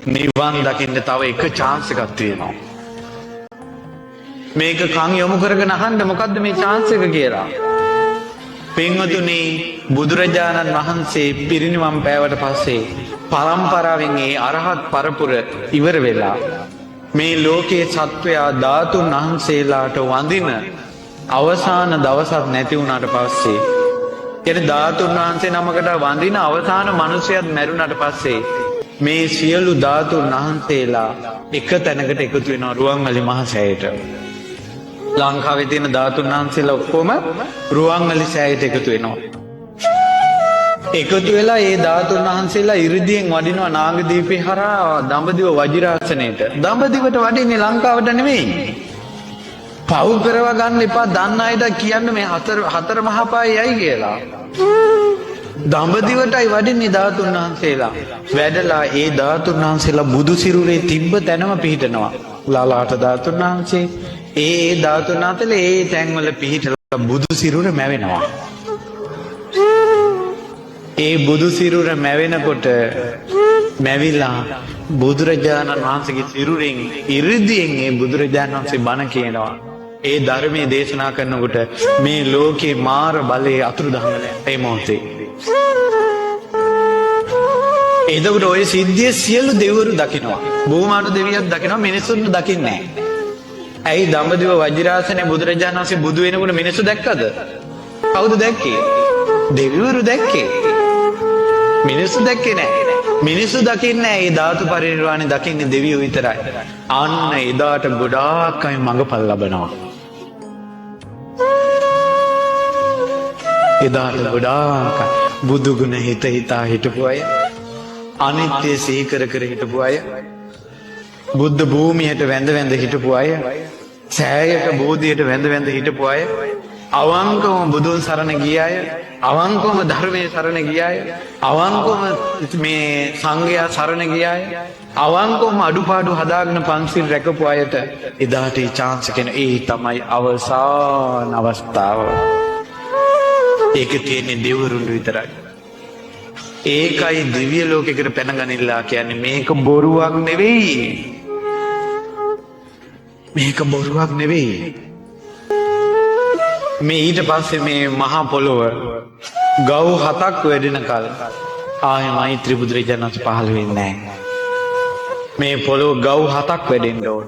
නිවන් දකින්න තව එක chance එකක් තියෙනවා. මේක කන් යොමු කරගෙන අහන්න මොකද්ද මේ chance එක කියලා. පින්වතුනි බුදුරජාණන් වහන්සේ පිරිනිවන් පෑවට පස්සේ පරම්පරාවෙන් ඒ අරහත් පරපුර ඉවර වෙලා මේ ලෝකයේ සත්වයා ධාතුන් වහන්සේලාට වඳින අවසාන දවසක් නැති වුණාට පස්සේ එන ධාතුන් වහන්සේ නමකට වඳින අවසාන මිනිසයාත් මැරුණාට පස්සේ මේ සියලු ධාතුන් වහන්සේලා එක තැනකට එකතු වෙනවා රුවන්වැලි මහ සෑයට. ලංකාවේ තියෙන ධාතුන් වහන්සේලා ඔක්කොම රුවන්වැලි සෑයට එකතු වෙනවා. එකතු වෙලා ඒ ධාතුන් වහන්සේලා ඉරිදියෙන් වඩිනවා නාගදීපේ හරහා දඹදිව වජිරාසනයට. දඹදිවට වඩින්නේ ලංකාවට නෙමෙයි. පව් කරව ගන්න එපා දන්න අයට කියන්න මේ හතර මහා පායයි කියලා. දඹදිවටයි වඩින්නේ ධාතුන් වහන්සේලා. වැඩලා ඒ ධාතුන් වහන්සේලා බුදු සිරුරේ තිබ්බ තැනම පිහිටනවා. ලලාට ධාතුන් වහන්සේ ඒ ධාතුන් වහන්සේලා ඒ තැන්වල පිහිටලා බුදු සිරුර මැවෙනවා. ඒ බුදු සිරුර මැවෙනකොට මැවිලා බුදුරජාණන් වහන්සේගේ සිරුරෙන් ඉරිදියෙන් ඒ බුදුරජාණන් වහන්සේ බණ කියනවා. ඒ ධර්මයේ දේශනා කරනකොට මේ ලෝකේ මාර බලයේ අතුරුදහන් වෙන ඒ මොහොතේ. එතකොට ඔය සිද්ධිය සියලු දෙවිවරු දකිනවා. බෝමාට දෙවියන් දකිනවා මිනිසුන් දකින්නේ නැහැ. ඇයි දඹදිව වජිරාසනේ බුදුරජාණන් වහන්සේ බුදු වෙනකොට මිනිස්සු දැක්කද? කවුද දැක්කේ? දෙවිවරු දැක්කේ. මිනිස්සු දැක්කේ නැහැ. මිනිස්සු දකින්නේ නැහැ. ඒ ධාතු පරිනිර්වාණය දකින්නේ දෙවියෝ විතරයි. අන්න එදාට ගොඩාක් අය මඟපල් ලබනවා. එදාට ගොඩාක් බුදු ගුණ හිත හිතා හිටපු අය, අනිත්‍ය සිහි කර කර හිටපු අය, බුද්ධ භූමියට වැඳ වැඳ හිටපු අය, සෑයට බෝධියට වැඳ වැඳ හිටපු අය, අවංකවම බුදුන් සරණ ගිය අය, අවංකවම ධර්මයේ සරණ ගිය අය, අවංකවම මේ සංඝයා සරණ ගිය අය, අවංකවම අඩුපාඩු හදාගෙන පන්සිල් රැකපු අයට එදාට ඒ chance එක ඒ තමයි අවසාන අවස්ථාව. ඒක තියෙන්නේ දෙවිවරුන් විතරයි. ඒකයි දිව්‍ය ලෝකයකට පැනගනින්නලා කියන්නේ. මේක බොරුවක් නෙවෙයි. මේක බොරුවක් නෙවෙයි. මේ ඊට පස්සේ මේ මහා පොළොව ගව් 7ක් වැඩෙන කල ආයේ මෛත්‍රී බුදුරජාණන් වහන්සේ පහළ වෙන්නේ නැහැ. මේ පොළොව ගව් 7ක් වැඩෙන්න ඕන.